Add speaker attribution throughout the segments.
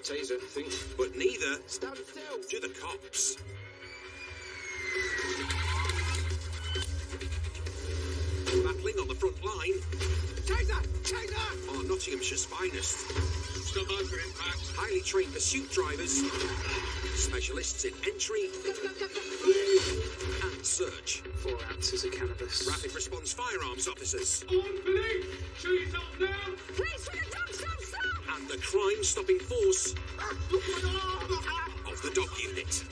Speaker 1: taser, I think.
Speaker 2: But neither
Speaker 1: Stand still!
Speaker 2: do the cops. Battling on the front line
Speaker 1: Taser! Taser!
Speaker 2: are Nottinghamshire's finest.
Speaker 3: Stop by for impact.
Speaker 2: Highly trained pursuit drivers, specialists in entry and search,
Speaker 1: 4 ounces of cannabis.
Speaker 2: rapid response firearms officers,
Speaker 3: On police! Show yourself now!
Speaker 4: Police with a dog, stop, stop!
Speaker 2: and the crime-stopping force of the dog unit.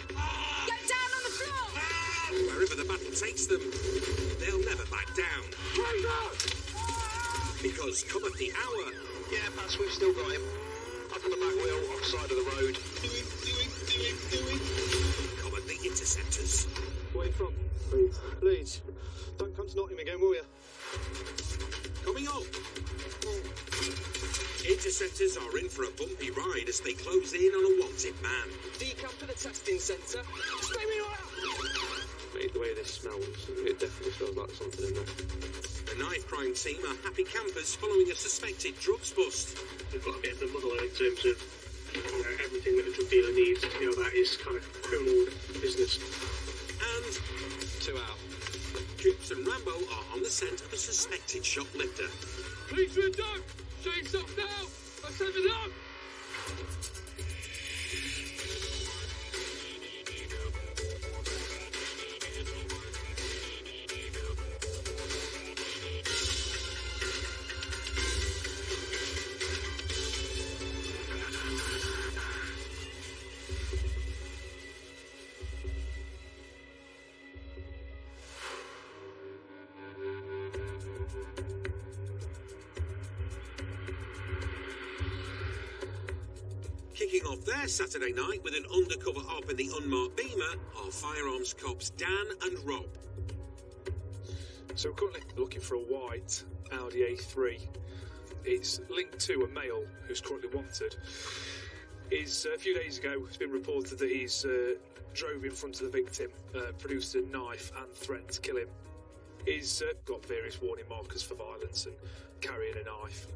Speaker 4: Get down on the floor!
Speaker 2: Wherever the battle takes them, they'll never back down. Because come at the hour,
Speaker 5: Yeah, Bats, we've still got him. Up on the back wheel, offside of the road.
Speaker 2: come at the Interceptors.
Speaker 6: Where are you from? Leeds. Don't come to Nottingham again, will you?
Speaker 2: Coming up, Interceptors are in for a bumpy ride as they close in on a wanted man.
Speaker 1: Decamp to the testing centre. Stay me out!
Speaker 6: Mate, the way this smells, it definitely smells like something in there.
Speaker 2: The knife crime team are happy campers following a suspected drugs bust.
Speaker 3: We've got a bit of the muddle in terms of everything that a drug dealer needs. That is kind of criminal business.
Speaker 2: And
Speaker 5: 2 out.
Speaker 2: Coups and Rambo are on the scent of a suspected shoplifter.
Speaker 3: Police with a dog! Show yourself now! Let's have it up!
Speaker 2: Kicking off their Saturday night with an undercover op in the unmarked Beamer are firearms cops Dan and Rob.
Speaker 7: So we're currently looking for a white Audi A3. It's linked to a male who's currently wanted. A few days ago, it's been reported that he's drove in front of the victim, produced a knife and threatened to kill him. He's got various warning markers for violence and carrying a knife.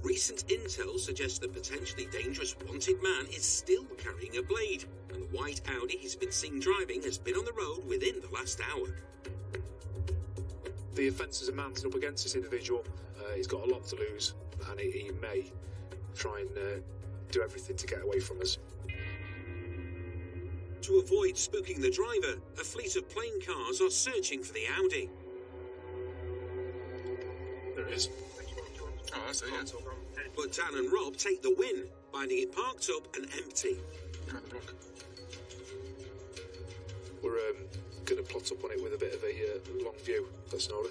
Speaker 2: Recent intel suggests the potentially dangerous wanted man is still carrying a blade, and the white Audi he's been seen driving has been on the road within the last hour.
Speaker 7: The offenders are mounted up against this individual. He's got a lot to lose, and he may try and do everything to get away from us.
Speaker 2: To avoid spooking the driver, a fleet of plain cars are searching for the Audi.
Speaker 3: There it is.
Speaker 5: Oh, that's it, yeah.
Speaker 2: But Dan and Rob take the win, finding it parked up and empty.
Speaker 7: We're going to plot up on it with a bit of a long view. That's an order.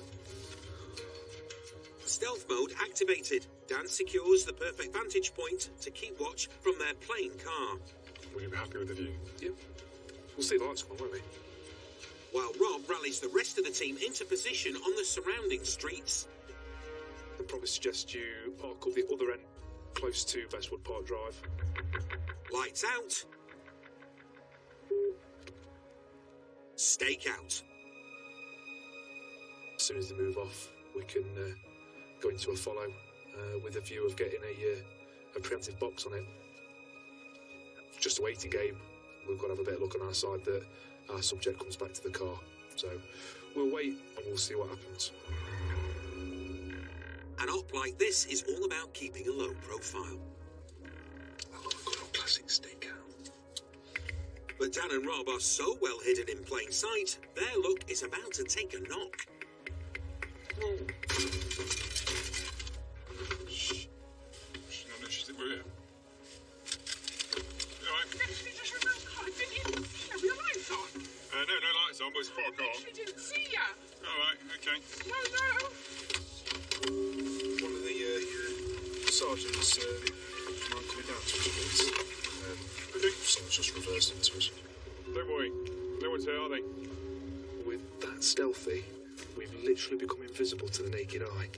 Speaker 2: Stealth mode activated. Dan secures the perfect vantage point to keep watch from their plain car.
Speaker 3: Will you be happy with the view?
Speaker 7: Yep. We'll see the lights come on, won't we?
Speaker 2: While Rob rallies the rest of the team into position on the surrounding streets.
Speaker 7: I'd probably suggest you park up the other end, close to Bestwood Park Drive.
Speaker 2: Lights out. Stake out.
Speaker 7: As soon as they move off, we can go into a follow with a view of getting a preemptive box on it. Just a waiting game. We've got to have a bit of luck on our side that our subject comes back to the car. So we'll wait and we'll see what happens.
Speaker 2: An op like this is all about keeping a low profile.
Speaker 7: I love a good old classic stakeout.
Speaker 2: But Dan and Rob are so well hidden in plain sight, their look is about to take a knock.
Speaker 3: Shh. She's not interested, we're here. You alright?
Speaker 4: Literally just removed the car. I didn't even see you with the lights on.
Speaker 3: No lights on, but it's 4 o'clock.
Speaker 4: I literally didn't see you.
Speaker 3: Alright, okay.
Speaker 4: No.
Speaker 6: One of the sergeants might coming down to us, please. Someone's just reversed into us.
Speaker 3: Don't worry. No one's here, are they?
Speaker 7: With that stealthy, we've literally become invisible to the naked eye.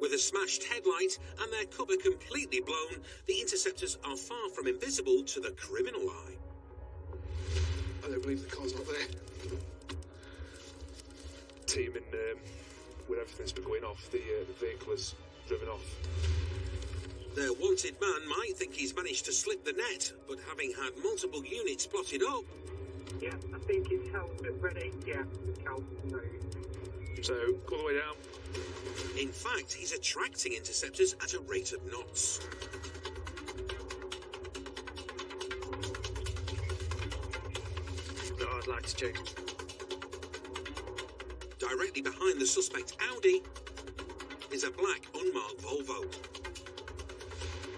Speaker 2: With a smashed headlight and their cover completely blown, the Interceptors are far from invisible to the criminal eye.
Speaker 7: I don't believe the car's not there. Team with everything that's been going off, the vehicle has driven off.
Speaker 2: The Their wanted man might think he's managed to slip the net, but having had multiple units plotted up...
Speaker 3: Yeah, I think it's helmet ready. Yeah, it's helmet ready.
Speaker 7: So, all the way down.
Speaker 2: In fact, he's attracting interceptors at a rate of knots.
Speaker 3: No, I'd like to check.
Speaker 2: Directly behind the suspect Audi is a black unmarked Volvo.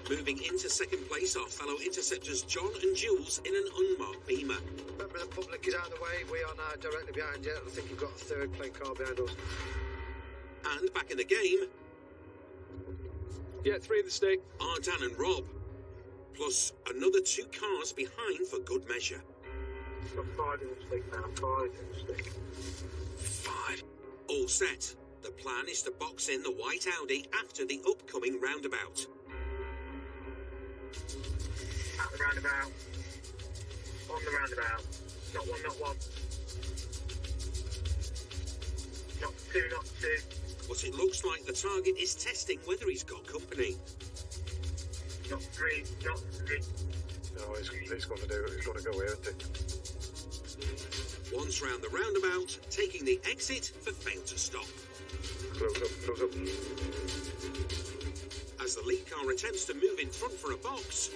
Speaker 2: Moving into second place are fellow interceptors John and Jules in an unmarked Beamer.
Speaker 5: Remember, the public is out of the way. We are now directly behind you. I think you've got a third plane car behind us.
Speaker 2: And back in the game
Speaker 7: Yeah, 3 in the stick.
Speaker 2: are Dan and Rob, plus another 2 cars behind for good measure.
Speaker 3: Got 5 in the stick now, 5 in the stick.
Speaker 2: 5. All set. The plan is to box in the white Audi after the upcoming roundabout.
Speaker 3: At the roundabout. On the roundabout. Not one, not one. Not 2, not 2.
Speaker 2: But it looks like the target is testing whether he's got company.
Speaker 3: Not 3, not 3.
Speaker 6: No, he's going to do it. He's going to go here, isn't he?
Speaker 2: Once round the roundabout, taking the exit for fail to stop.
Speaker 6: Close up, close up.
Speaker 2: As the lead car attempts to move in front for a box,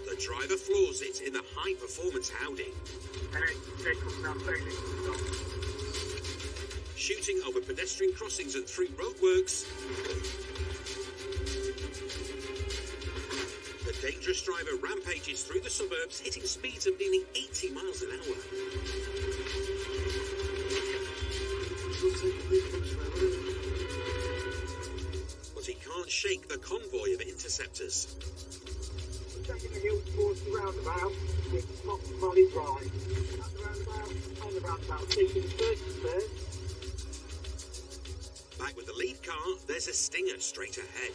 Speaker 2: the driver floors it in the high-performance Audi.
Speaker 3: And it comes now, stop.
Speaker 2: Shooting over pedestrian crossings and through roadworks, the dangerous driver rampages through the suburbs, hitting speeds of nearly 80 miles an hour. But he can't shake the convoy of interceptors.
Speaker 3: Taking the hill towards the roundabout with top body drive. At the roundabout, on the roundabout, taking 33rd.
Speaker 2: Back with the lead car, there's a Stinger straight ahead.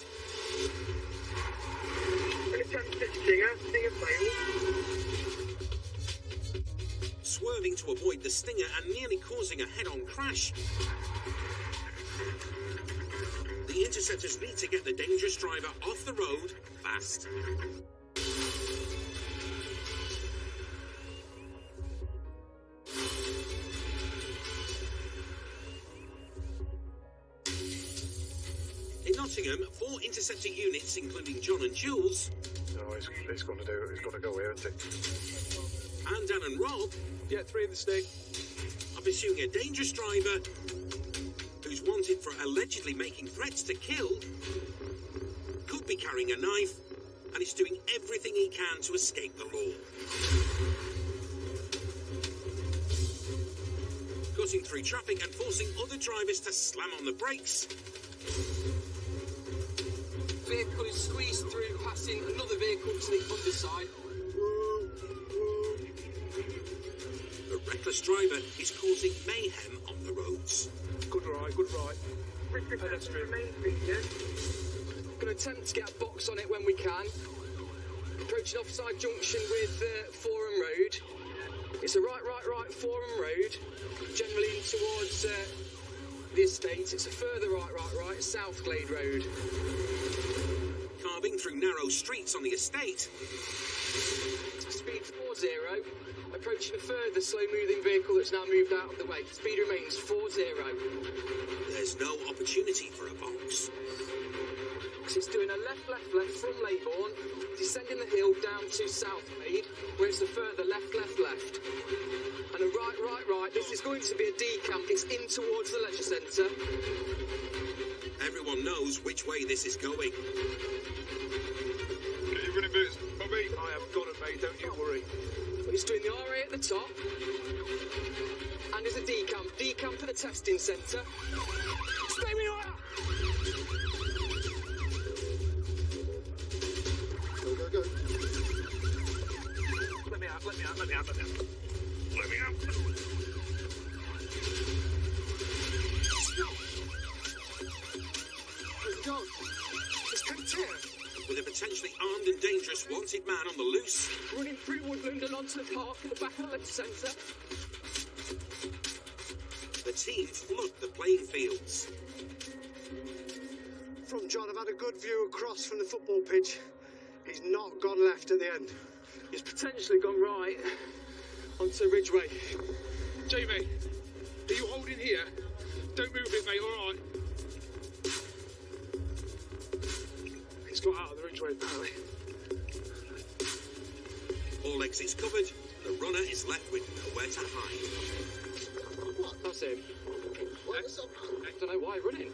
Speaker 3: An attempt to Stinger failed.
Speaker 2: Swerving to avoid the Stinger and nearly causing a head-on crash. The interceptors need to get the dangerous driver off the road fast. In Nottingham, 4 interceptor units, including John and Jules,
Speaker 6: No, he's going to do it. He's going to go here, isn't he?
Speaker 2: and Dan and Rob,
Speaker 7: Yeah, 3 in the stick.
Speaker 2: are pursuing a dangerous driver who's wanted for allegedly making threats to kill, could be carrying a knife, and is doing everything he can to escape the law. Cutting through traffic and forcing other drivers to slam on the brakes.
Speaker 1: Vehicle is squeezed through, passing another vehicle to the underside.
Speaker 2: The reckless driver is causing mayhem on the roads.
Speaker 7: Good right, good right. Pedestrian.
Speaker 1: Going to attempt to get a box on it when we can. Approaching offside junction with Forum Road. It's a right Forum Road, generally in towards the estate. It's a further right, South Glade Road.
Speaker 2: Carving through narrow streets on the estate.
Speaker 1: Speed 40. Approaching a further slow-moving vehicle that's now moved out of the way. Speed remains 40.
Speaker 2: There's no opportunity for a box.
Speaker 1: It's doing a left from Leybourne, descending the hill down to South Glade, where it's a further left. And a right. This is going to be a decamp. It's in towards the leisure centre.
Speaker 2: Everyone knows which way this is going.
Speaker 6: Get your running boots, Bobby.
Speaker 7: I have got it, mate. Don't you worry.
Speaker 1: It's doing the RA at the top. And there's a decamp for the testing centre. Stay me out!
Speaker 6: Go.
Speaker 3: Let me out.
Speaker 1: Where's it gone? It's kicked here.
Speaker 2: With a potentially armed and dangerous wanted man on the loose,
Speaker 1: Running through woodland and onto the park at the back of the leisure centre.
Speaker 2: the team flood the playing fields.
Speaker 5: from, John. I've had a good view across from the football pitch. He's not gone left at the end.
Speaker 1: He's potentially gone right onto Ridgeway.
Speaker 7: Jamie, are you holding here? Don't move it, mate, all right? He's got out of the Ridgeway, apparently.
Speaker 2: All exits covered, the runner is left with nowhere to hide.
Speaker 1: What? That's him. I don't know why running.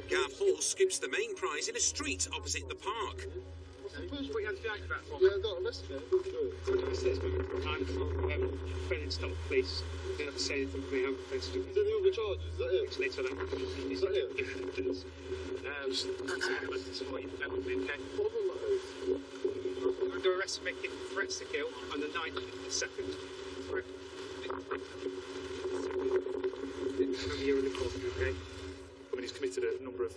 Speaker 2: Gav Hall scoops the main prize in a street opposite the park.
Speaker 1: What you had to the acrobat for?
Speaker 6: Yeah, I got arrested.
Speaker 1: I'm friend stop the police. They have to say anything to me. I'm supposed to do.
Speaker 6: Is there any other charges? Is that it?
Speaker 1: Later on.
Speaker 6: Is that it?
Speaker 1: I'm under arrest for making threats to kill on the 9th of the 2nd. A year in the court, okay?
Speaker 7: I mean, he's committed a number of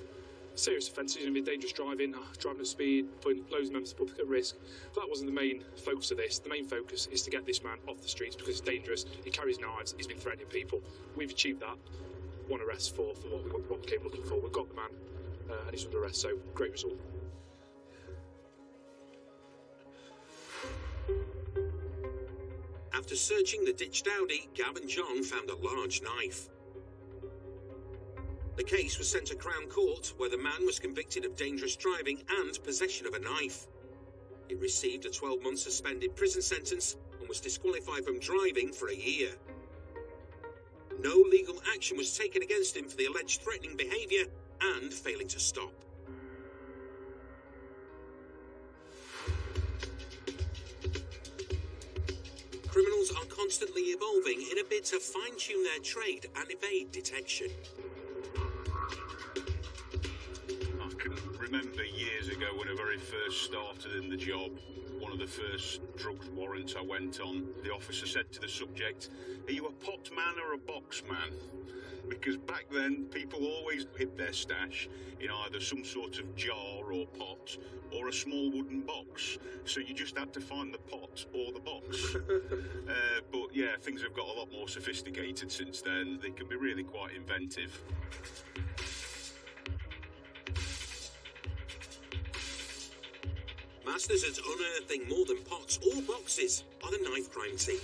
Speaker 7: serious offences, dangerous driving, driving at speed, putting loads of members of the public at risk. But that wasn't the main focus of this. The main focus is to get this man off the streets because it's dangerous. He carries knives. He's been threatening people. We've achieved that. One arrest for what we came looking for. We've got the man, and he's under arrest. So great result.
Speaker 2: After searching the ditched Audi, Gav and John found a large knife. The case was sent to Crown Court, where the man was convicted of dangerous driving and possession of a knife. He received a 12-month suspended prison sentence and was disqualified from driving for a year. No legal action was taken against him for the alleged threatening behaviour and failing to stop. Criminals are constantly evolving in a bid to fine-tune their trade and evade detection.
Speaker 8: I can remember years ago when I very first started in the job, one of the first drugs warrants I went on, the officer said to the subject, "Are you a pot man or a box man?" Because back then, people always hid their stash in either some sort of jar or pot or a small wooden box. So you just had to find the pot or the box. But yeah, things have got a lot more sophisticated since then. They can be really quite inventive.
Speaker 2: Masters at unearthing more than pots or boxes are the knife crime team.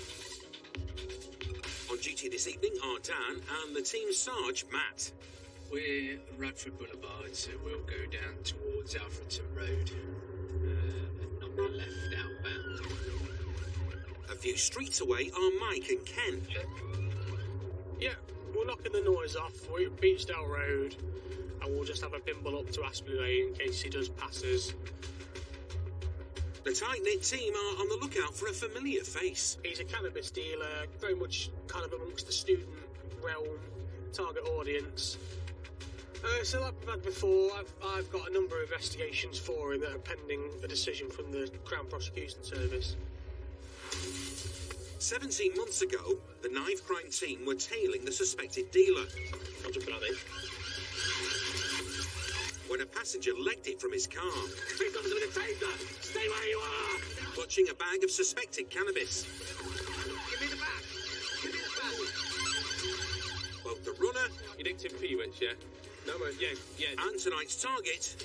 Speaker 2: On duty this evening are Dan and the team's Sarge, Matt.
Speaker 9: We're Radford Boulevard, so we'll go down towards Alfredton Road and knock the left outbound.
Speaker 2: A few streets away are Mike and Ken.
Speaker 10: Yeah, we're knocking the noise off. We're at Beachdale Road, and we'll just have a bimble up to Aspley Lane in case he does pass us.
Speaker 2: The tight-knit team are on the lookout for a familiar face.
Speaker 10: He's a cannabis dealer, very much kind of amongst the student realm, target audience. So like we've had before, I've got a number of investigations for him that are pending a decision from the Crown Prosecution Service.
Speaker 2: 17 months ago, the knife crime team were tailing the suspected dealer.
Speaker 10: I'll jump in on it.
Speaker 2: When a passenger legged it from his car.
Speaker 10: We've got something to take that! Stay where you are!
Speaker 2: Clutching a bag of suspected cannabis.
Speaker 5: Give me the bag. Give me the bag.
Speaker 2: Both the runner
Speaker 9: You nicked him Peewitz, yeah? No, yeah.
Speaker 2: and tonight's target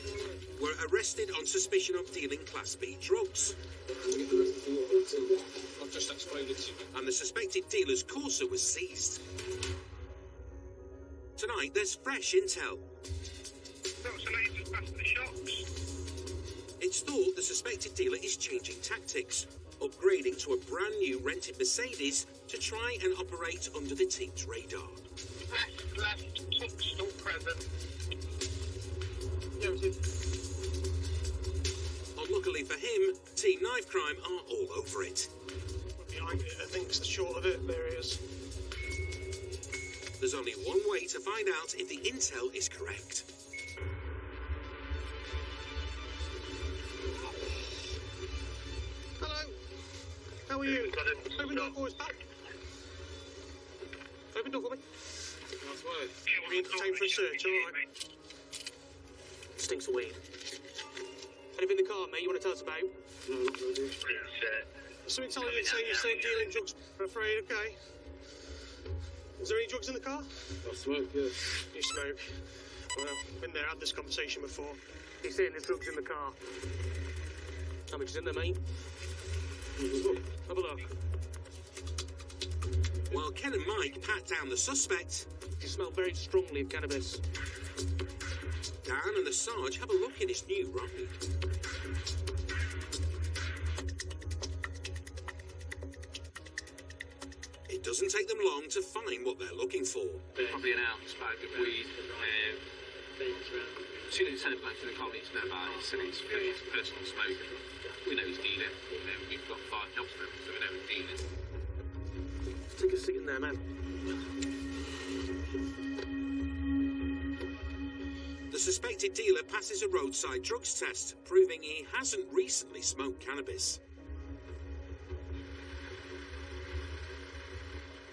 Speaker 2: were arrested on suspicion of dealing Class B drugs.
Speaker 9: I've just explained it to you.
Speaker 2: And the suspected dealer's Corsa was seized. Tonight, there's fresh intel. It's thought the suspected dealer is changing tactics, upgrading to a brand new rented Mercedes to try and operate under the team's radar.
Speaker 3: Still present.
Speaker 2: Unluckily for him, Team Knife Crime are all over it.
Speaker 10: Behind it, I think it's the short of it. There he is.
Speaker 2: There's only one way to find out if the intel is correct.
Speaker 10: Hello. How are you? Open door for us back. Open door for me.
Speaker 9: That's why.
Speaker 10: You're in time for a search, alright? Stinks of weed. Anything in the car, mate, you want to tell us about?
Speaker 3: No.
Speaker 10: Something telling me to say you're still dealing drugs, I'm afraid, okay? Is there any drugs in the car?
Speaker 9: I smoke, yeah.
Speaker 10: You smoke. Well, been there, had this conversation before. He's saying there's drugs in the car. How much is in there, mate? Have a look.
Speaker 2: While Ken and Mike pat down the suspect,
Speaker 10: You smell very strongly of cannabis.
Speaker 2: Dan and the Sarge have a look in his new ride. It doesn't take them long to find what they're looking for.
Speaker 11: Probably an ounce bag of weed. As soon as he sent it back to the college, he said it's for his personal smoke. We know he's dealing. We've got 5 jobs for him, so we know he's dealing.
Speaker 10: Take a seat in there, man.
Speaker 2: The suspected dealer passes a roadside drugs test, proving he hasn't recently smoked cannabis.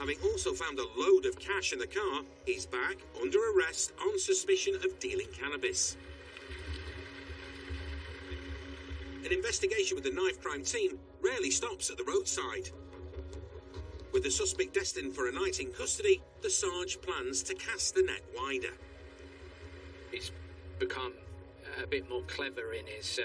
Speaker 2: Having also found a load of cash in the car, he's back under arrest on suspicion of dealing cannabis. An investigation with the knife crime team rarely stops at the roadside. With the suspect destined for a night in custody, the Sarge plans to cast the net wider.
Speaker 9: He's become a bit more clever in his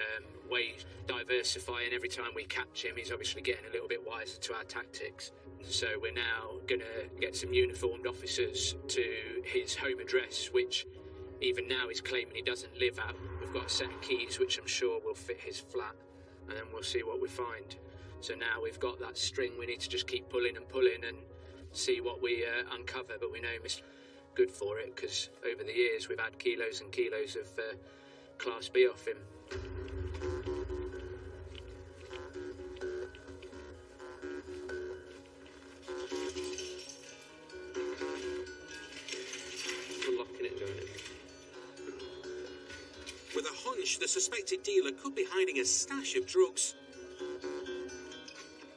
Speaker 9: ways, diversifying. Every time we catch him, he's obviously getting a little bit wiser to our tactics. So we're now going to get some uniformed officers to his home address, which even now he's claiming he doesn't live at. We've got a set of keys, which I'm sure will fit his flat, and then we'll see what we find. So now we've got that string, we need to just keep pulling and see what we uncover. But we know Mr. good for it, because over the years we've had kilos and kilos of Class B off him.
Speaker 2: With a hunch the suspected dealer could be hiding a stash of drugs,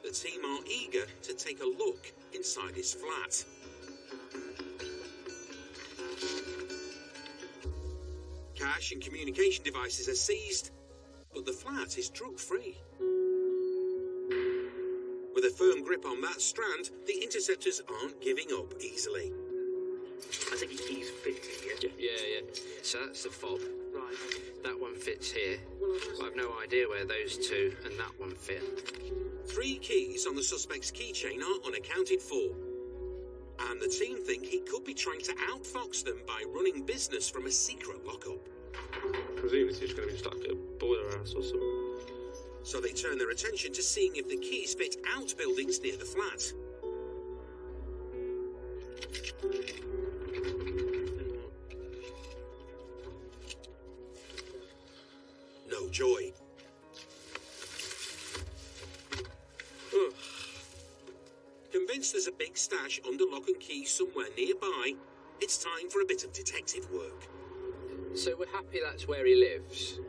Speaker 2: the team are eager to take a look inside his flat. Cash and communication devices are seized, but the flat is drug-free. With a firm grip on that strand, the Interceptors aren't giving up easily.
Speaker 10: I think he's fit here.
Speaker 9: Yeah. So that's the fob.
Speaker 10: Right.
Speaker 9: That one fits here. But I've no idea where those two and that one fit.
Speaker 2: 3 keys on the suspect's keychain are unaccounted for. And the team think he could be trying to outfox them by running business from a secret lockup.
Speaker 12: Presumably it's going to be just like a boiler house or something.
Speaker 2: So they turn their attention to seeing if the keys fit outbuildings near the flat. No joy. Convinced there's a big stash under lock and key somewhere nearby, it's time for a bit of detective work.
Speaker 9: So we're happy that's where he lives.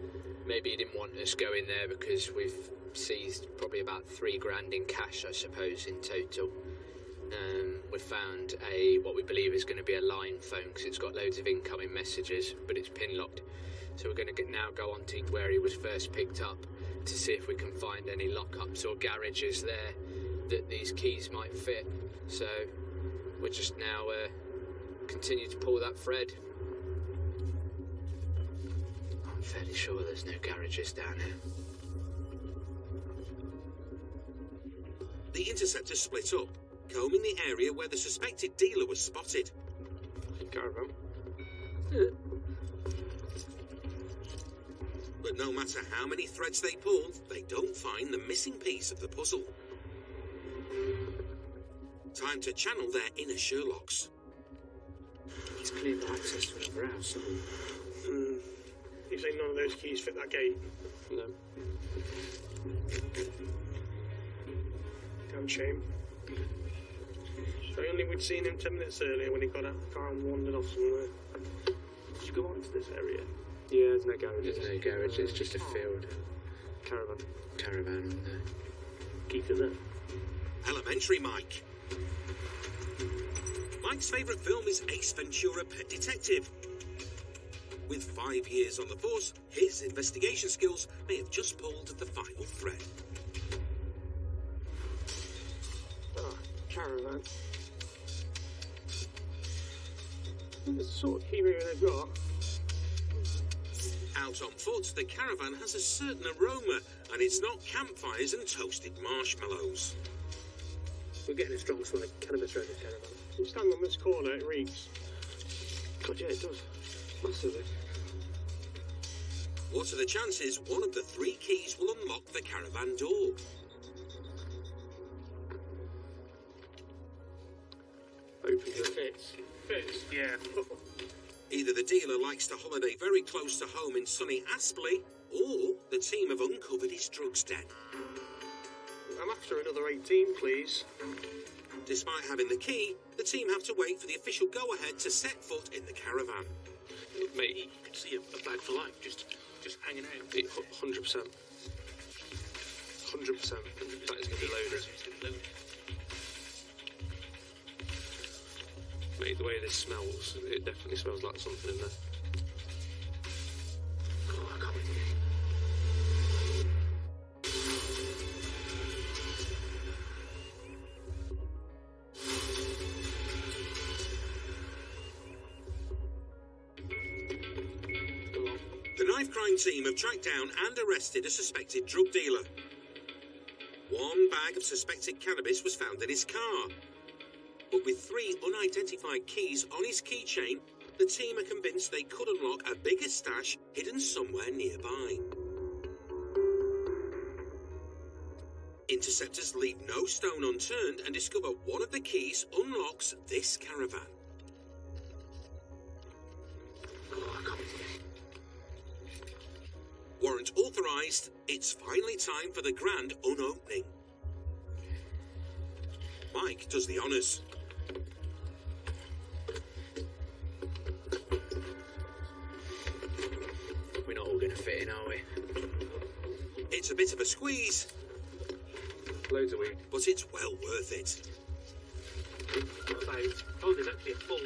Speaker 9: Maybe he didn't want us going there because we've seized probably about $3,000 in cash, I suppose, in total. We found what we believe is going to be a line phone because it's got loads of incoming messages, but it's pin locked. So we're going to now go on to where he was first picked up to see if we can find any lockups or garages there that these keys might fit. So we're just now continue to pull that thread. I'm fairly sure there's no garages down here.
Speaker 2: The Interceptors split up, combing the area where the suspected dealer was spotted.
Speaker 12: Caravan.
Speaker 2: But no matter how many threads they pull, they don't find the missing piece of the puzzle. Time to channel their inner Sherlocks.
Speaker 10: He's cleared access to another house. You say none of those keys fit that gate?
Speaker 12: No.
Speaker 10: Damn shame. If only we'd seen him 10 minutes earlier when he got out of the car and wandered off somewhere. Did you go on to this area?
Speaker 12: Yeah, there's no garages.
Speaker 9: There's no garage, it's just a field. Caravan.
Speaker 10: Keith is there.
Speaker 2: Elementary Mike. Mike's favourite film is Ace Ventura: Pet Detective. With 5 years on the force, his investigation skills may have just pulled the final thread.
Speaker 10: Caravan. The sort of key area they've got.
Speaker 2: out on foot, the caravan has a certain aroma, and it's not campfires and toasted marshmallows.
Speaker 10: We're getting a strong smell of cannabis around this caravan. You stand on this corner, it reeks.
Speaker 12: God, yeah, it does. Massively.
Speaker 2: What are the chances one of the 3 keys will unlock the caravan door?
Speaker 12: Open it.
Speaker 10: Fits, yeah.
Speaker 2: Either the dealer likes to holiday very close to home in sunny Aspley, or the team have uncovered his drugs den.
Speaker 10: I'm after another 18, please.
Speaker 2: Despite having the key, the team have to wait for the official go-ahead to set foot in the caravan.
Speaker 12: Mate,
Speaker 9: You could see a bag for life just hanging out.
Speaker 12: 100%. 100%. That is going to be loaded. Mate, the way this smells, it definitely smells like something in there.
Speaker 9: Oh, I can't wait.
Speaker 2: The knife crime team have tracked down and arrested a suspected drug dealer. 1 bag of suspected cannabis was found in his car. But with 3 unidentified keys on his keychain, the team are convinced they could unlock a bigger stash hidden somewhere nearby. Interceptors leave no stone unturned and discover one of the keys unlocks this caravan.
Speaker 9: Oh, I can't wait.
Speaker 2: Warrant authorised, it's finally time for the grand unopening. Mike does the honours.
Speaker 9: We're not all going to fit in, are we?
Speaker 2: It's a bit of a squeeze,
Speaker 12: Loads of weed.
Speaker 2: but it's well worth it.
Speaker 10: Oh, there's actually a full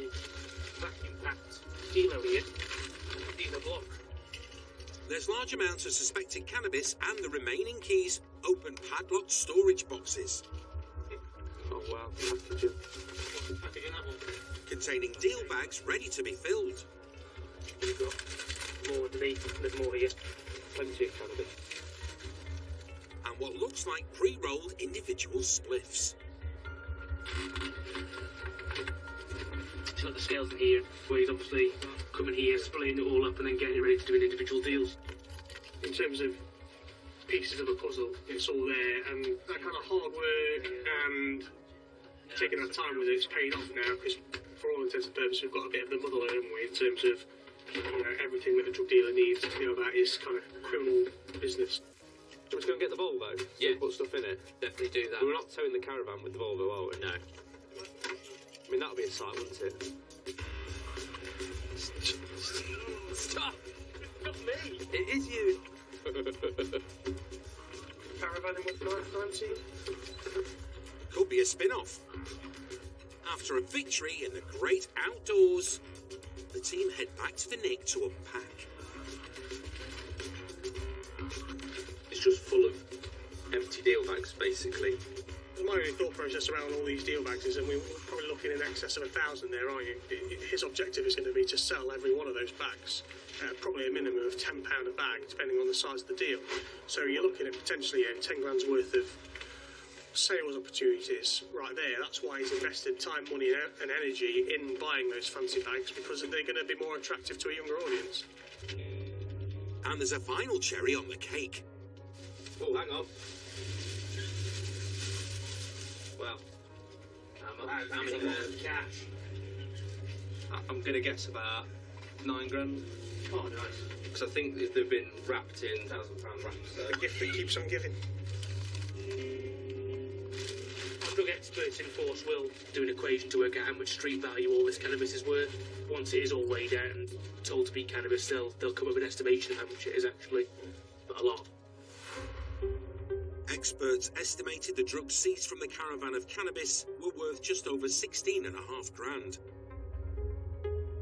Speaker 10: vacuum-packed dealer here. Dealer block.
Speaker 2: There's large amounts of suspected cannabis and the remaining keys open padlocked storage boxes
Speaker 12: Oh, wow. Packaging.
Speaker 10: Packaging that one.
Speaker 2: containing deal bags ready to be filled.
Speaker 10: We've got more underneath. There's more here.
Speaker 12: Plenty of cannabis.
Speaker 2: And what looks like pre-rolled individual spliffs.
Speaker 10: He's got the scales in here, where he's obviously coming here, splitting it all up and then getting it ready to do individual deals. In terms of pieces of a puzzle, it's all there, and that kind of hard work and taking our time with it's paid off now, because for all intents and purposes we've got a bit of the motherload, haven't we, in terms of everything that a drug dealer needs to know about his kind of criminal business.
Speaker 12: Do you want to go and get the Volvo?
Speaker 9: Yeah.
Speaker 12: Put stuff in it.
Speaker 9: Definitely do that.
Speaker 12: We're not towing the caravan with the Volvo, are we?
Speaker 9: No.
Speaker 12: I mean, that would be a sight, wouldn't it?
Speaker 9: Stop!
Speaker 10: Not me!
Speaker 12: It is you!
Speaker 10: Caravan in what crime scene?
Speaker 2: Could be a spin-off. After a victory in the great outdoors, the team head back to the Nick to unpack.
Speaker 12: It's just full of empty deal bags, basically.
Speaker 10: My only thought process around all these deal bags is that we're probably looking in excess of 1,000 there, aren't you? His objective is going to be to sell every one of those bags, probably a minimum of £10 a bag, depending on the size of the deal. So you're looking at potentially 10 grand's worth of sales opportunities right there. That's why he's invested time, money and energy in buying those fancy bags, because they're going to be more attractive to a younger audience.
Speaker 2: And there's a final cherry on the cake.
Speaker 12: Oh, hang on. Well, how many
Speaker 10: cash?
Speaker 12: I'm going to guess about 9 grand.
Speaker 10: Oh, nice.
Speaker 12: Because I think they've been wrapped in £1,000 wraps. So.
Speaker 10: A gift that keeps on giving. Our drug experts in force will do an equation to work out how much street value all this cannabis is worth. Once it is all weighed out and told to be cannabis, they'll come up with an estimation of how much it is actually. But a lot.
Speaker 2: Experts estimated the drugs seized from the caravan of cannabis were worth just over 16.5 grand.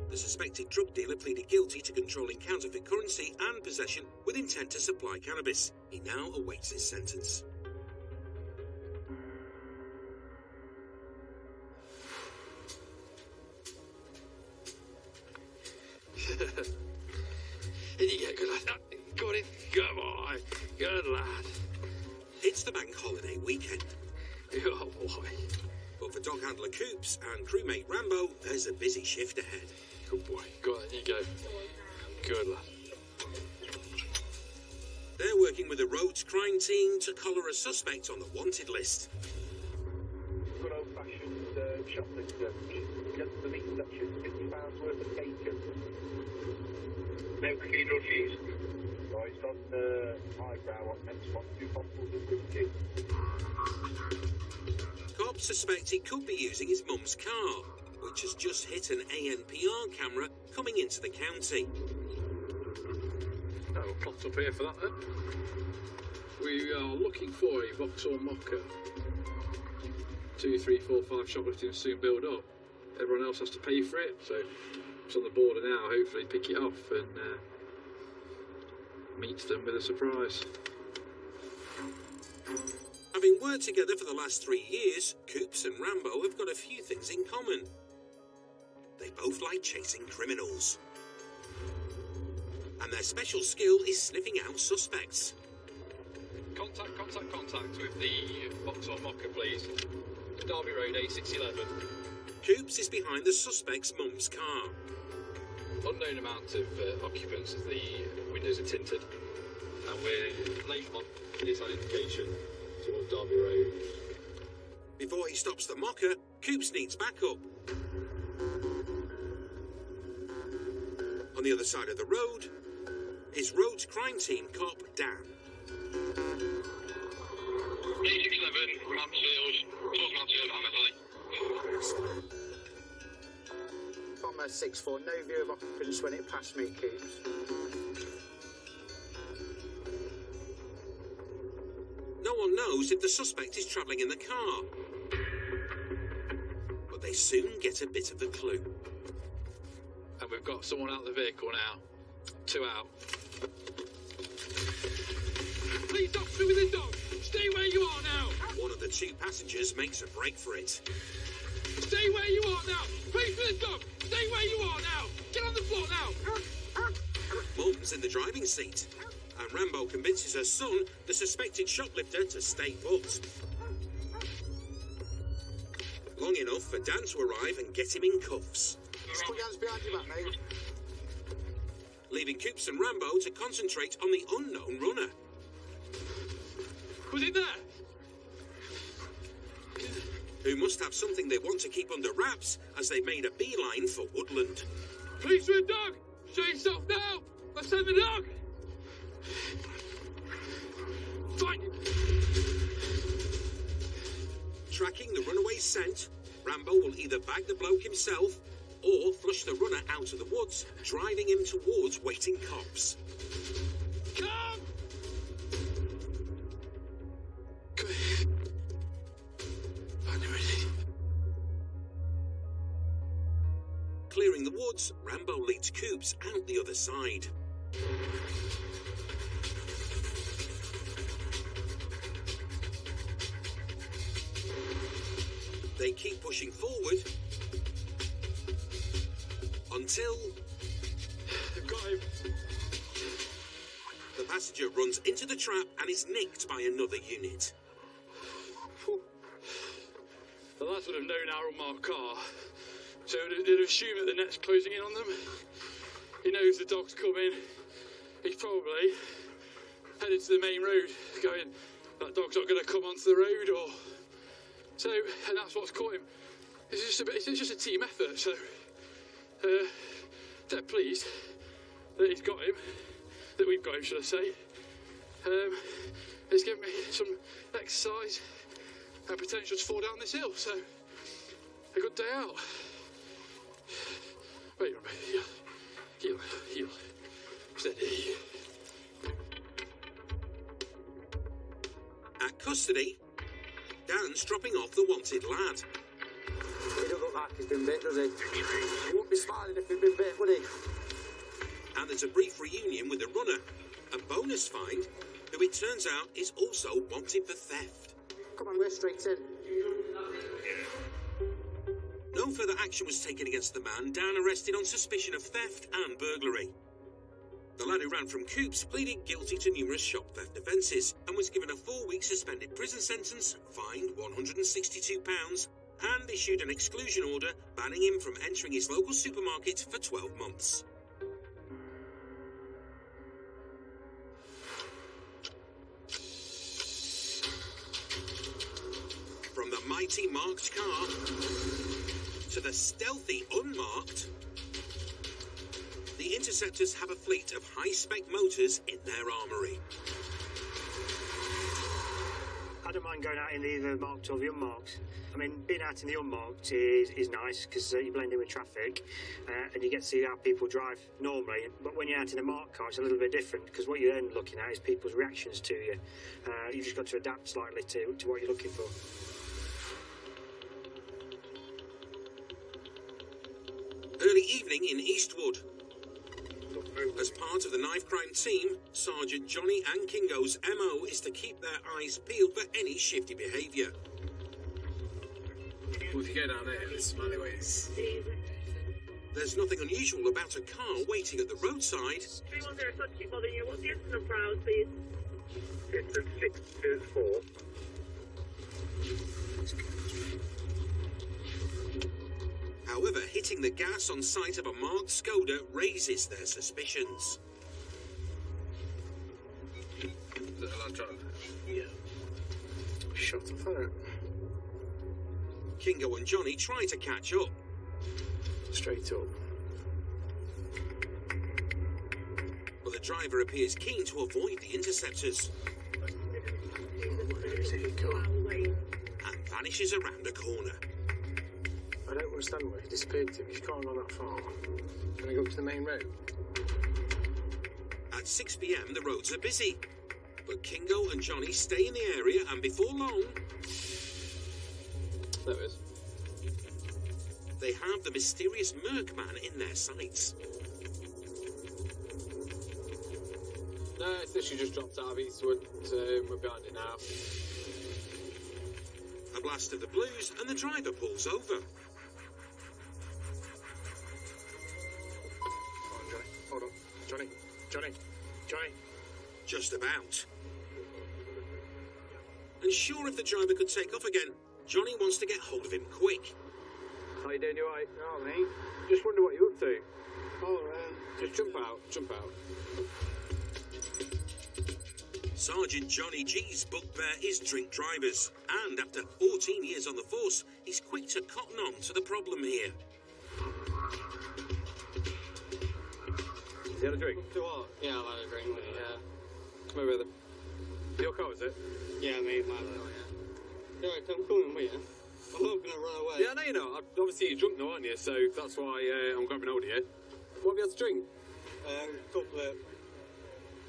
Speaker 2: The suspected drug dealer pleaded guilty to controlling counterfeit currency and possession with intent to supply cannabis. He now awaits his sentence.
Speaker 12: In you go, good lad. Got it. Come on. Good lad.
Speaker 2: It's the bank holiday weekend.
Speaker 12: Oh, boy.
Speaker 2: But for dog handler Coups and crewmate Rambo, there's a busy shift ahead.
Speaker 12: Good boy. Go on, you go. Good lad.
Speaker 2: They're working with the Rhodes crime team to collar a suspect on the wanted list.
Speaker 3: Good old-fashioned shoplifter. Just the meat section, £50 worth of bacon. No cathedral cheese. Right, on the eyebrow on next one, 2 bottles of whiskey.
Speaker 2: Cops suspect he could be using his mum's car, which has just hit an ANPR camera coming into the county.
Speaker 13: We'll plot up here for that then. We are looking for a Vauxhall Mocha. 2, 3, 4, 5 shoplifting soon build up. Everyone else has to pay for it, so it's on the border now. Hopefully pick it off and meet them with a surprise.
Speaker 2: Having worked together for the last 3 years, Coups and Rambo have got a few things in common. They both like chasing criminals. And their special skill is sniffing out suspects.
Speaker 13: Contact with the Vauxhall Mocha, please. Derby Road, A611.
Speaker 2: Coups is behind the suspect's mum's car.
Speaker 13: Unknown amount of occupants as the windows are tinted. And we're late on this identification towards Derby Road.
Speaker 2: Before he stops the Mocha, Coups needs backup. On the other side of the road is Rhodes crime team cop Dan.
Speaker 3: A611, Mansfield,
Speaker 5: From 6-4, no view of occupants when it passed me, Coups.
Speaker 2: No one knows if the suspect is travelling in the car. But they soon get a bit of a clue.
Speaker 13: And we've got someone out of the vehicle now. 2 out.
Speaker 4: Please stop through with the dog. Stay where you are now.
Speaker 2: One of the 2 passengers makes a break for it.
Speaker 4: Stay where you are now. Please with the dog. Stay where you are now. Get on the floor now.
Speaker 2: Mum's in the driving seat, and Rambo convinces her son, the suspected shoplifter, to stay put. Long enough for Dan to arrive and get him in cuffs.
Speaker 5: Just put your hands behind your back, mate.
Speaker 2: Leaving Coups and Rambo to concentrate on the unknown runner.
Speaker 4: Was it there?
Speaker 2: Who must have something they want to keep under wraps as they made a beeline for woodland.
Speaker 4: Please with the dog. Show yourself now. Let's send the dog. Fight.
Speaker 2: Tracking the runaway's scent, Rambo will either bag the bloke himself or flush the runner out of the woods, driving him towards waiting cops.
Speaker 4: Come!
Speaker 2: Clearing the woods, Rambo leads Coups out the other side. They keep pushing forward until
Speaker 13: They've got him.
Speaker 2: the passenger runs into the trap and is nicked by another unit.
Speaker 13: The lads would have known our unmarked car, so they'd assume that the net's closing in on them. He knows the dog's coming. He's probably headed to the main road, going, that dog's not going to come onto the road, or... So, and that's what's caught him. It's just a team effort, so... they're pleased that he's got him, that we've got him, should I say. It's given me some exercise and potential to fall down this hill, so a good day out. Wait, heel, steady.
Speaker 2: At custody, Dan's dropping off the wanted lad.
Speaker 5: He doesn't look like he's been bit, does he? He wouldn't be smiling if he'd been bit, would he?
Speaker 2: And there's a brief reunion with the runner, a bonus find, who it turns out is also wanted for theft.
Speaker 5: Come on, we're straight in.
Speaker 2: No further action was taken against the man Dan arrested on suspicion of theft and burglary. The lad who ran from Coups pleaded guilty to numerous shop theft offences and was given a 4-week suspended prison sentence, fined £162, and issued an exclusion order banning him from entering his local supermarket for 12 months. From the mighty marked car to the stealthy unmarked, the Interceptors have a fleet of high-spec motors in their armoury.
Speaker 14: I don't mind going out in either the marked or the unmarked. I mean, being out in the unmarked is nice because you blend in with traffic and you get to see how people drive normally. But when you're out in a marked car, it's a little bit different because what you're then looking at is people's reactions to you. You've just got to adapt slightly to what you're looking for.
Speaker 2: Early evening in Eastwood. As part of the knife crime team, Sergeant Johnny and Kingo's MO is to keep their eyes peeled for any shifty behaviour.
Speaker 15: Well, if you go down there, there's some alleyways.
Speaker 2: There's nothing unusual about a car waiting at the roadside.
Speaker 16: 310 Sutton bothering you. What's the engine number, please?
Speaker 3: System 624.
Speaker 2: However, hitting the gas on sight of a marked Skoda raises their suspicions.
Speaker 15: Is it a lad driver?
Speaker 10: Yeah. Shut the phone.
Speaker 2: Kingo and Johnny try to catch up.
Speaker 10: Straight up.
Speaker 2: But the driver appears keen to avoid the Interceptors. And vanishes around a corner.
Speaker 10: I don't understand where he disappeared to. He's can't run that far. Can I go up to the main road?
Speaker 2: At 6 p.m, the roads are busy. But Kingo and Johnny stay in the area, and before long...
Speaker 12: There it is.
Speaker 2: They have the mysterious Merc-man in their sights.
Speaker 12: No, it's literally just dropped out of Eastwood. We're behind it now.
Speaker 2: A blast of the blues, and the driver pulls over.
Speaker 10: Hold on. Johnny.
Speaker 2: Just about. And sure, if the driver could take off again, Johnny wants to get hold of him quick.
Speaker 12: How you doing? You alright?
Speaker 10: Oh, mate.
Speaker 12: Just wonder what you're up to.
Speaker 10: Oh,
Speaker 12: just jump out.
Speaker 2: Sergeant Johnny G's bugbear is drink drivers, and after 14 years on the force, he's quick to cotton on to the problem here.
Speaker 12: Has he had a drink?
Speaker 17: To what? Yeah, I've had a drink, mate, yeah.
Speaker 12: Come over then. Your car, is it?
Speaker 17: Yeah, mate, my car, yeah. Alright, I'm coming with you. I'm not going to run away.
Speaker 12: Yeah, I know you're not. Obviously, you're drunk now, aren't you? So that's why I'm grabbing hold of you. What have you had to drink?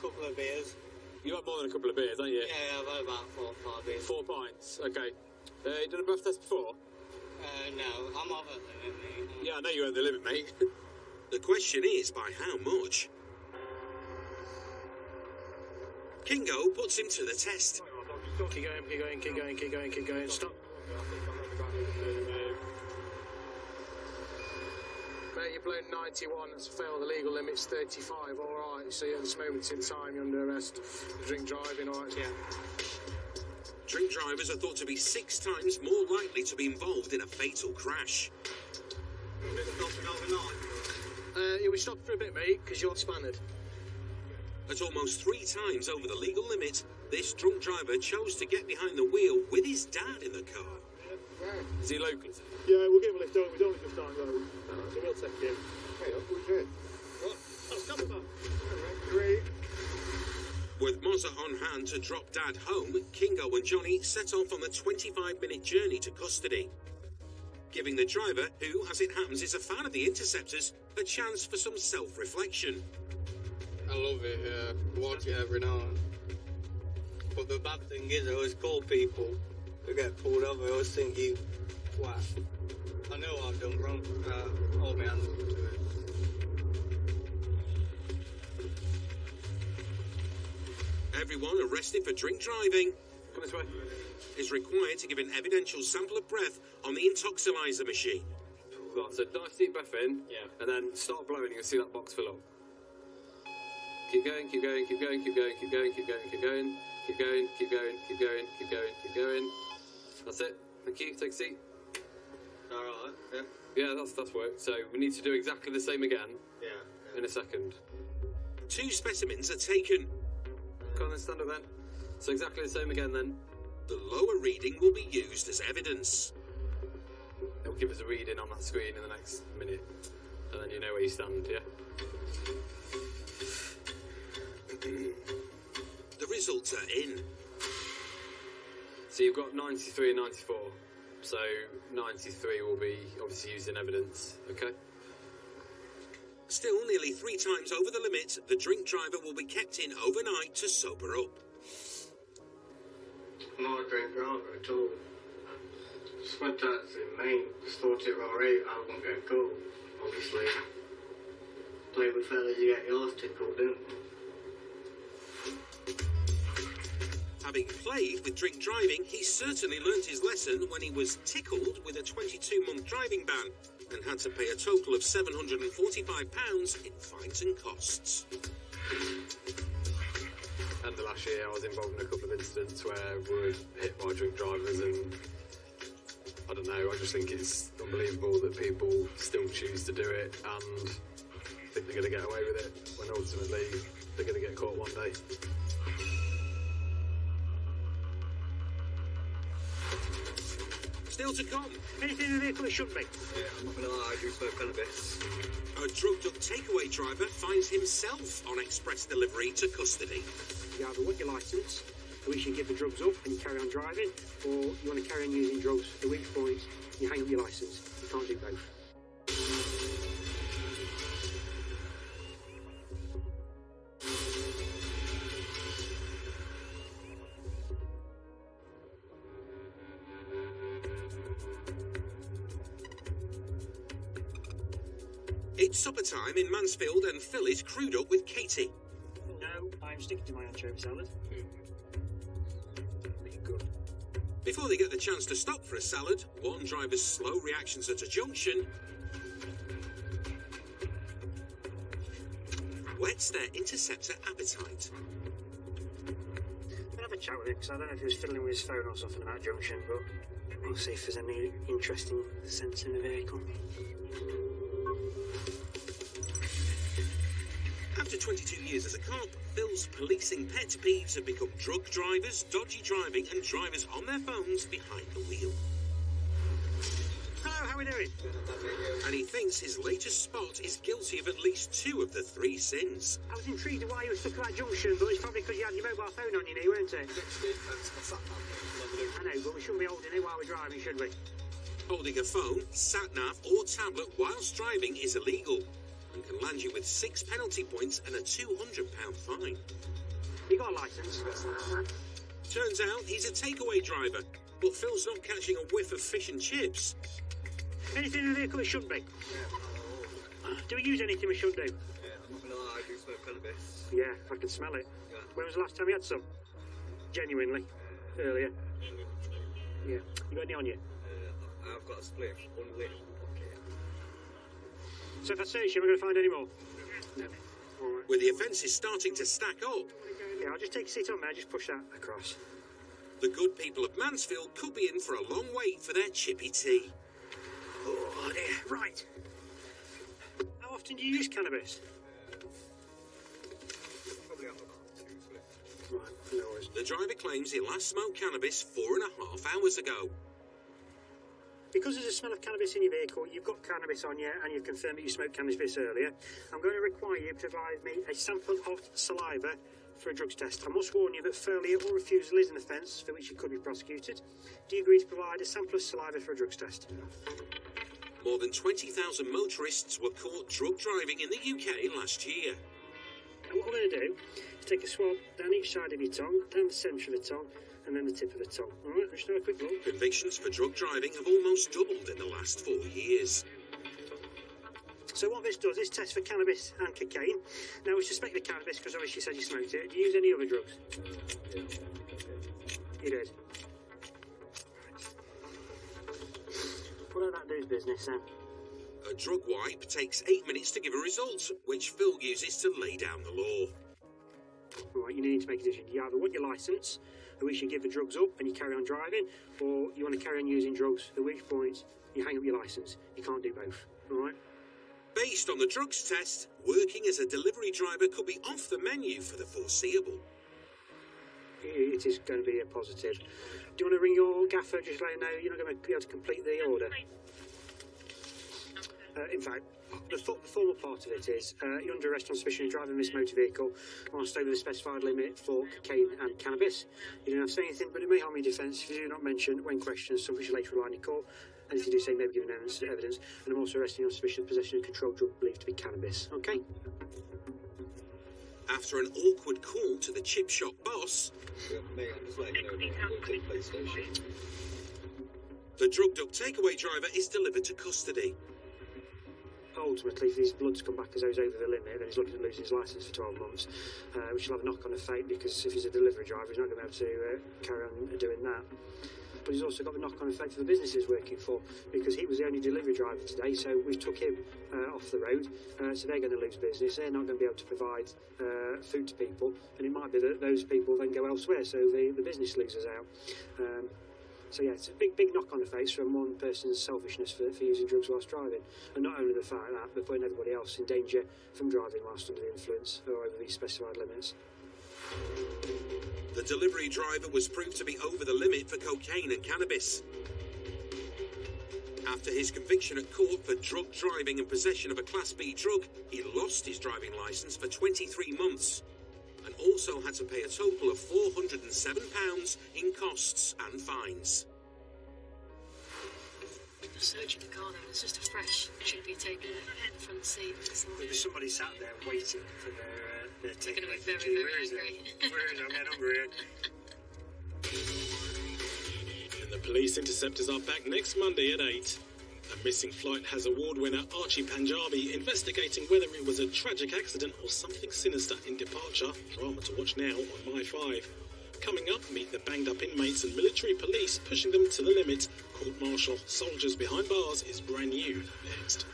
Speaker 17: Couple of beers.
Speaker 12: You've had more than a couple of beers, haven't you?
Speaker 17: Yeah, I've had about 4 or 5 beers.
Speaker 12: 4 pints, okay. You done a breath test before?
Speaker 17: No, I'm over the limit, mate.
Speaker 12: Yeah, I know you're over the limit, mate.
Speaker 2: The question is, by how much? Kingo puts him to the test.
Speaker 10: Keep going. Stop. Mate, you're blown 91, that's a fail. The legal limit's 35, alright. So at this moment in time, you're under arrest. Drink driving, alright? Yeah.
Speaker 2: Drink drivers are thought to be 6 times more likely to be involved in a fatal crash.
Speaker 10: You'll be stopped for a bit, mate, because you're spannered.
Speaker 2: At almost 3 times over the legal limit, this drunk driver chose to get behind the wheel with his dad in the car.
Speaker 12: Is he local?
Speaker 10: Yeah, we'll give him a lift over. We don't lift down road. So we'll take him.
Speaker 15: Hey, that's what you
Speaker 10: Great.
Speaker 2: With Mozza on hand to drop Dad home, Kingo and Johnny set off on the 25-minute journey to custody, giving the driver, who, as it happens, is a fan of the Interceptors, a chance for some self-reflection.
Speaker 17: I love it, watch it every night. But the bad thing is, I always call people who get pulled over. I always think you twat. I know I've done wrong. Hold my hands up to it.
Speaker 2: Everyone arrested for drink driving is required to give an evidential sample of breath on the intoxilizer machine.
Speaker 12: Right, so nice deep breath in, and then start blowing and you'll see that box fill up. Keep going, keep going, keep going, keep going, keep going, keep going, keep going, keep going, keep going, keep going, keep going, keep going. That's it. Thank you. Take a seat.
Speaker 17: Alright, yeah.
Speaker 12: Yeah, that's worked. So we need to do exactly the same again.
Speaker 17: Yeah.
Speaker 12: In a second.
Speaker 2: 2 specimens are taken.
Speaker 12: Come on then, stand up then. So exactly the same again then.
Speaker 2: The lower reading will be used as evidence.
Speaker 12: It'll give us a reading on that screen in the next minute. And then you know where you stand, yeah?
Speaker 2: The results are in.
Speaker 12: So you've got 93 and 94. So 93 will be obviously used in evidence, okay?
Speaker 2: Still nearly 3 times over the limit, the drink driver will be kept in overnight to sober up.
Speaker 17: Not a drink driver at all. Just went out to the main, just thought it was alright, I wouldn't get caught. Obviously, play with fellas, you get yours tickled, didn't you?
Speaker 2: Having played with drink driving, he certainly learnt his lesson when he was tickled with a 22-month driving ban and had to pay a total of £745 in fines and costs.
Speaker 12: And the last year I was involved in a couple of incidents where we were hit by drink drivers, and I don't know, I just think it's unbelievable that people still choose to do it and think they're going to get away with it when ultimately they're going to get caught one day.
Speaker 2: Still to come.
Speaker 14: Anything in the vehicle it shouldn't be?
Speaker 17: Yeah, I'm not gonna lie, I do smoke cannabis.
Speaker 2: A drugged up takeaway driver finds himself on express delivery to custody.
Speaker 14: You either want your licence, at which you give the drugs up and you carry on driving, or you want to carry on using drugs, at which point you hang up your licence. You can't do both.
Speaker 2: It's supper time in Mansfield and Phil is crewed up with Katie.
Speaker 14: No, I'm sticking to my anchovy salad. Really good.
Speaker 2: Before they get the chance to stop for a salad, one driver's slow reactions at a junction whets their Interceptor appetite.
Speaker 14: I'll have a chat with him, because I don't know if he was fiddling with his phone or something about junction, but we'll see if there's any interesting sense in the vehicle.
Speaker 2: After 22 years as a cop, Phil's policing pet peeves have become drug drivers, dodgy driving and drivers on their phones behind the wheel.
Speaker 14: Hello, how are we doing?
Speaker 2: And he thinks his latest spot is guilty of at least 2 of the 3 sins.
Speaker 14: I was intrigued at why you were stuck at that junction, but it's probably because you had your mobile phone on your knee, weren't it? I know, but we shouldn't be holding it while we're driving, should we?
Speaker 2: Holding a phone, sat-nav or tablet whilst driving is illegal and can land you with 6 penalty points and a £200 fine.
Speaker 14: You got a licence?
Speaker 2: Turns out he's a takeaway driver, but Phil's not catching a whiff of fish and chips.
Speaker 14: Anything in the vehicle it shouldn't be? Do we use anything we shouldn't do?
Speaker 17: Yeah, I'm not gonna lie, I do smoke cannabis.
Speaker 14: Yeah, I can smell it.
Speaker 17: Yeah.
Speaker 14: When was the last time you had some? Genuinely? Earlier? Yeah. You got any on you?
Speaker 17: I've got a spliff, unlit.
Speaker 14: So if I search you, am I going to find any more? No. All right.
Speaker 2: With the offences starting to stack up,
Speaker 14: Yeah, I'll just take a seat on there, just push that across.
Speaker 2: the good people of Mansfield could be in for a long wait for their chippy tea.
Speaker 14: Oh dear, right. How often do you use cannabis?
Speaker 17: Probably have about 2 spliffs.
Speaker 14: Right, no worries.
Speaker 2: The driver claims he last smoked cannabis 4.5 hours ago.
Speaker 14: Because there's a smell of cannabis in your vehicle, you've got cannabis on you, and you've confirmed that you smoked cannabis earlier, I'm going to require you to provide me a sample of saliva for a drugs test. I must warn you that failure or refusal is an offence for which you could be prosecuted. Do you agree to provide a sample of saliva for a drugs test?
Speaker 2: More than 20,000 motorists were caught drug driving in the UK last year.
Speaker 14: And what we're going to do is take a swab down each side of your tongue, down the centre of the tongue, and then the tip of the tongue. All right, let's do a quick look.
Speaker 2: Convictions for drug driving have almost doubled in the last 4 years.
Speaker 14: So what this does, this tests for cannabis and cocaine. Now we suspect the cannabis because obviously you said you smoked it. Do you use any other drugs? You did. We'll let that do his business then.
Speaker 2: A drug wipe takes 8 minutes to give a result, which Phil uses to lay down the law.
Speaker 14: Right, you need to make a decision. You either want your licence, at which you give the drugs up and you carry on driving, or you want to carry on using drugs, at which point you hang up your licence. You can't do both. All right?
Speaker 2: Based on the drugs test, working as a delivery driver could be off the menu for the foreseeable.
Speaker 14: It is going to be a positive. Do you want to ring your gaffer, just let him know you're not going to be able to complete the order? In fact, the formal part of it is you're under arrest on suspicion of driving this motor vehicle whilst over the specified limit for cocaine and cannabis. You don't have to say anything, but it may harm your defence if you do not mention when questioned something which later rely in court. And if you do say, maybe given evidence. And I'm also arresting you on suspicion of possession of controlled drug believed to be cannabis. Okay?
Speaker 2: After an awkward call to the chip shop boss,
Speaker 18: Mate, I'm just letting you know I'm going to the police station.
Speaker 2: the drugged up takeaway driver is delivered to custody.
Speaker 14: Ultimately, if his blood's come back as though he's over the limit, then he's looking at losing his licence for 12 months, which will have a knock-on effect because if he's a delivery driver, he's not going to be able to carry on doing that. But he's also got the knock-on effect for the business he's working for because he was the only delivery driver today, so we took him off the road, so they're going to lose business. They're not going to be able to provide food to people, and it might be that those people then go elsewhere, so the business loses out. So yeah, it's a big knock-on effects from one person's selfishness for using drugs whilst driving. And not only the fact that, but putting everybody else in danger from driving whilst under the influence or over these specified limits.
Speaker 2: The delivery driver was proved to be over the limit for cocaine and cannabis. After his conviction at court for drug driving and possession of a Class B drug, he lost his driving licence for 23 months and also had to pay a total of £407 in costs and fines.
Speaker 19: The search of the car then was just a fresh. It should be taken in the front seat.
Speaker 14: There's somebody sat there waiting for their
Speaker 19: They're going to be very, very angry.
Speaker 14: I'm getting hungry here.
Speaker 20: And the police Interceptors are back next Monday at 8. A missing flight has award winner Archie Panjabi investigating whether it was a tragic accident or something sinister in departure. Drama to watch now on My 5. Coming up, meet the banged up inmates and military police pushing them to the limit. Court-martial, soldiers behind bars is brand new next.